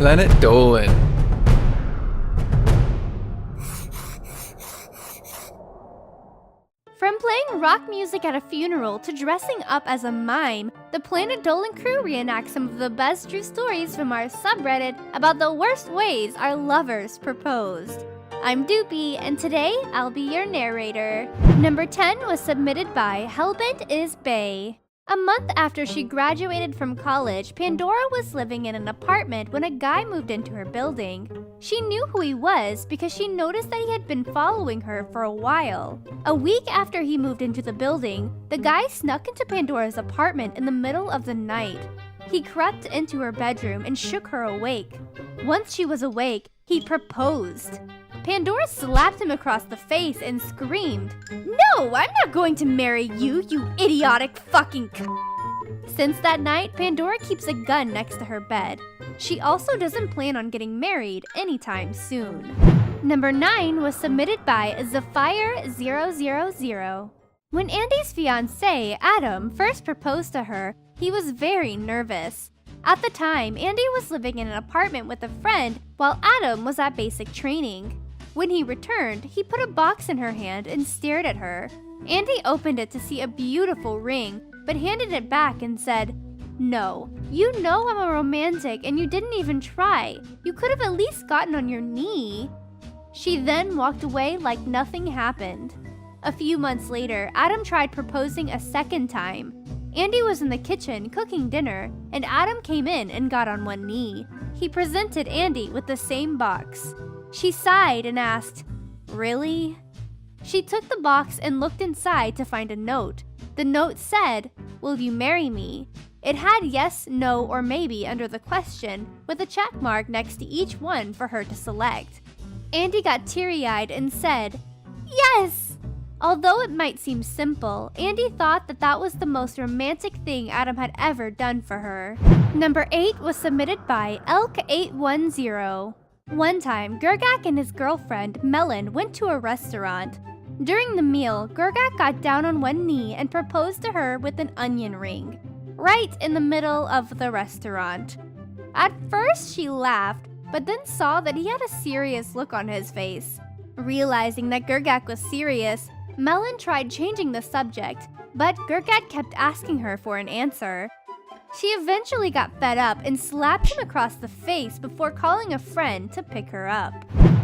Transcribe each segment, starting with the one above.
Planet Dolan. From playing rock music at a funeral to dressing up as a mime, the Planet Dolan crew reenacts some of the best true stories from our subreddit about the worst ways our lovers proposed. I'm Doopy, and today I'll be your narrator. Number 10 was submitted by Hellbent is Bay. A month after she graduated from college, Pandora was living in an apartment when a guy moved into her building. She knew who he was because she noticed that he had been following her for a while. A week after he moved into the building, the guy snuck into Pandora's apartment in the middle of the night. He crept into her bedroom and shook her awake. Once she was awake, he proposed. Pandora slapped him across the face and screamed, "No, I'm not going to marry you, you idiotic fucking c-." Since that night, Pandora keeps a gun next to her bed. She also doesn't plan on getting married anytime soon. Number 9 was submitted by Zephyr000. When Andy's fiancé, Adam, first proposed to her, he was very nervous. At the time, Andy was living in an apartment with a friend while Adam was at basic training. When he returned, he put a box in her hand and stared at her. Andy opened it to see a beautiful ring, but handed it back and said, "No, you know I'm a romantic and you didn't even try. You could have at least gotten on your knee." She then walked away like nothing happened. A few months later, Adam tried proposing a second time. Andy was in the kitchen cooking dinner, and Adam came in and got on one knee. He presented Andy with the same box. She sighed and asked, "Really?" She took the box and looked inside to find a note. The note said, "Will you marry me?" It had yes, no, or maybe under the question, with a check mark next to each one for her to select. Andy got teary-eyed and said, "Yes!" Although it might seem simple, Andy thought that that was the most romantic thing Adam had ever done for her. Number 8 was submitted by Elk810. One time, Gergak and his girlfriend, Melon, went to a restaurant. During the meal, Gergak got down on one knee and proposed to her with an onion ring, right in the middle of the restaurant. At first, she laughed, but then saw that he had a serious look on his face. Realizing that Gergak was serious, Melon tried changing the subject, but Gergak kept asking her for an answer. She eventually got fed up and slapped him across the face before calling a friend to pick her up.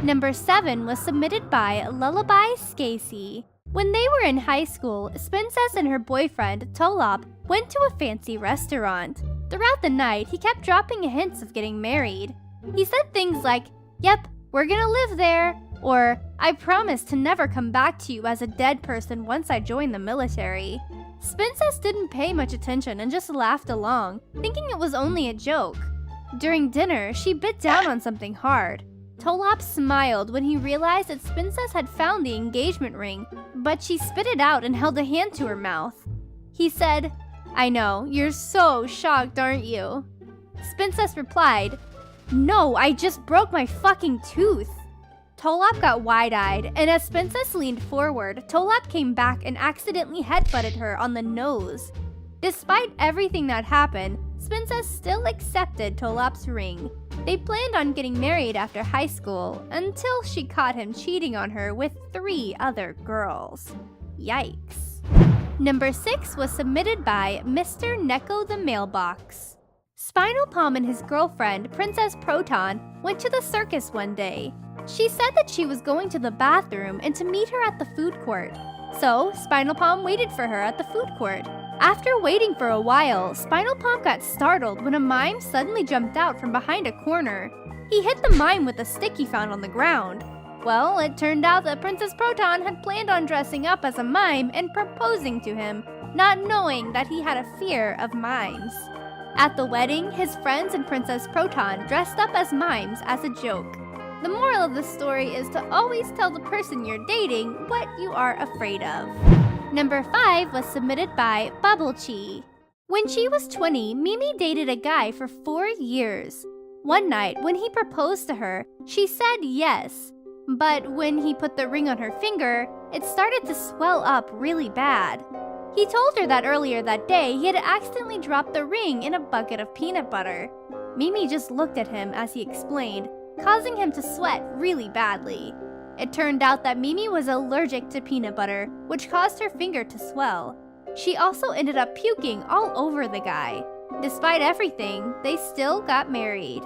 Number 7 was submitted by lullaby-scacey. When they were in high school, Spincess and her boyfriend, Tolop, went to a fancy restaurant. Throughout the night, he kept dropping hints of getting married. He said things like, "Yep, we're gonna live there," or "I promise to never come back to you as a dead person once I join the military." Spincess didn't pay much attention and just laughed along, thinking it was only a joke. During dinner, she bit down on something hard. Tolop smiled when he realized that Spincess had found the engagement ring, but she spit it out and held a hand to her mouth. He said, "I know, you're so shocked, aren't you?" Spincess replied, "No, I just broke my fucking tooth." Tolop got wide-eyed, and as Spincess leaned forward, Tolop came back and accidentally headbutted her on the nose. Despite everything that happened, Spincess still accepted Tolop's ring. They planned on getting married after high school, until she caught him cheating on her with 3 other girls. Yikes. Number 6 was submitted by Mr. Neko the Mailbox. Spinal Palm and his girlfriend, Princess Proton, went to the circus one day. She said that she was going to the bathroom and to meet her at the food court. So, Spinal Palm waited for her at the food court. After waiting for a while, Spinal Palm got startled when a mime suddenly jumped out from behind a corner. He hit the mime with a stick he found on the ground. Well, it turned out that Princess Proton had planned on dressing up as a mime and proposing to him, not knowing that he had a fear of mimes. At the wedding, his friends and Princess Proton dressed up as mimes as a joke. The moral of the story is to always tell the person you're dating what you are afraid of. Number 5 was submitted by BubbleChee. When she was 20, Mimi dated a guy for 4 years. One night, when he proposed to her, she said yes. But when he put the ring on her finger, it started to swell up really bad. He told her that earlier that day he had accidentally dropped the ring in a bucket of peanut butter. Mimi just looked at him as he explained, causing him to sweat really badly. It turned out that Mimi was allergic to peanut butter, which caused her finger to swell. She also ended up puking all over the guy. Despite everything, they still got married.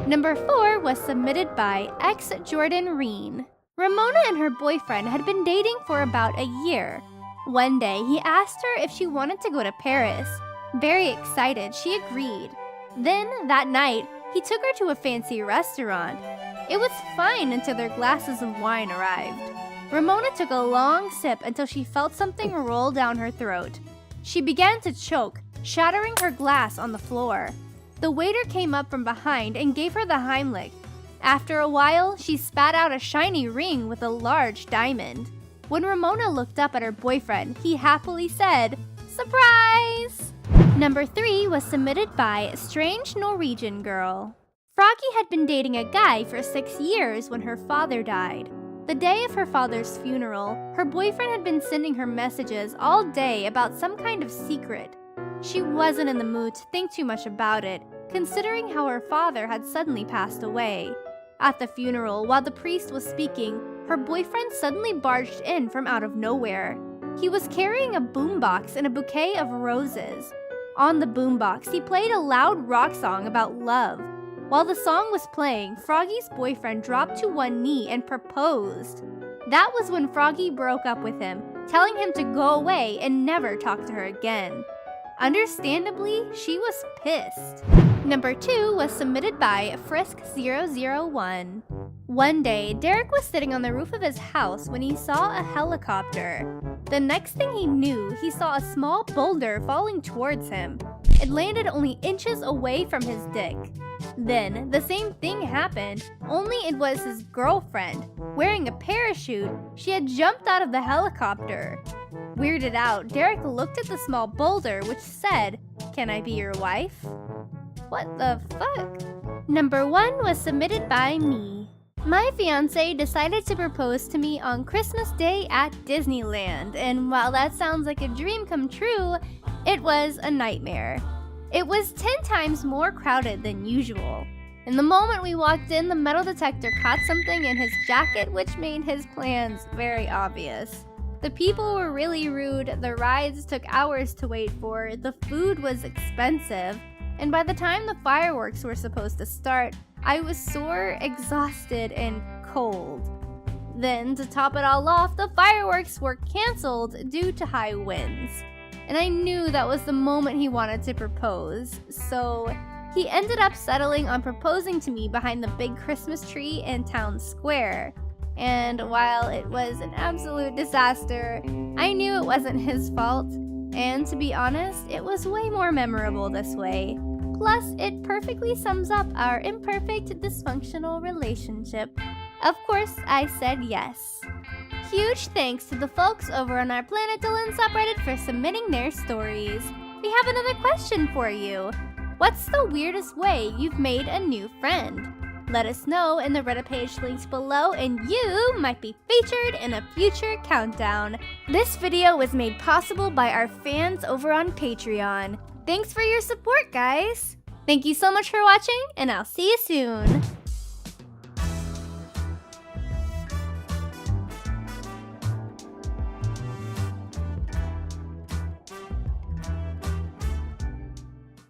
Number 4 was submitted by ex-Jordan Reen. Ramona and her boyfriend had been dating for about a year. One day, he asked her if she wanted to go to Paris. Very excited, she agreed. Then, that night, he took her to a fancy restaurant. It was fine until their glasses of wine arrived. Ramona took a long sip until she felt something roll down her throat. She began to choke, shattering her glass on the floor. The waiter came up from behind and gave her the Heimlich. After a while, she spat out a shiny ring with a large diamond. When Ramona looked up at her boyfriend, he happily said, "Surprise!" Number 3 was submitted by StrangeNorwegianGirl. Froggy had been dating a guy for 6 years when her father died. The day of her father's funeral, her boyfriend had been sending her messages all day about some kind of secret. She wasn't in the mood to think too much about it, considering how her father had suddenly passed away. At the funeral, while the priest was speaking, her boyfriend suddenly barged in from out of nowhere. He was carrying a boombox and a bouquet of roses. On the boombox, he played a loud rock song about love. While the song was playing, Froggy's boyfriend dropped to one knee and proposed. That was when Froggy broke up with him, telling him to go away and never talk to her again. Understandably, she was pissed. Number 2 was submitted by Frisk001. One day, Derek was sitting on the roof of his house when he saw a helicopter. The next thing he knew, he saw a small boulder falling towards him. It landed only inches away from his dick. Then, the same thing happened, only it was his girlfriend. Wearing a parachute, she had jumped out of the helicopter. Weirded out, Derek looked at the small boulder which said, "Can I be your wife?" What the fuck? Number 1 was submitted by me. My fiancé decided to propose to me on Christmas Day at Disneyland, and while that sounds like a dream come true, it was a nightmare. It was 10 times more crowded than usual. In the moment we walked in, the metal detector caught something in his jacket which made his plans very obvious. The people were really rude, the rides took hours to wait for, the food was expensive, and by the time the fireworks were supposed to start, I was sore, exhausted, and cold. Then, to top it all off, the fireworks were canceled due to high winds. And I knew that was the moment he wanted to propose, so he ended up settling on proposing to me behind the big Christmas tree in town square. And while it was an absolute disaster, I knew it wasn't his fault, and to be honest, it was way more memorable this way. Plus, it perfectly sums up our imperfect, dysfunctional relationship. Of course, I said yes. Huge thanks to the folks over on our Planet Dolan subreddit for submitting their stories. We have another question for you. What's the weirdest way you've made a new friend? Let us know in the Reddit page linked below and you might be featured in a future countdown. This video was made possible by our fans over on Patreon. Thanks for your support, guys! Thank you so much for watching, and I'll see you soon!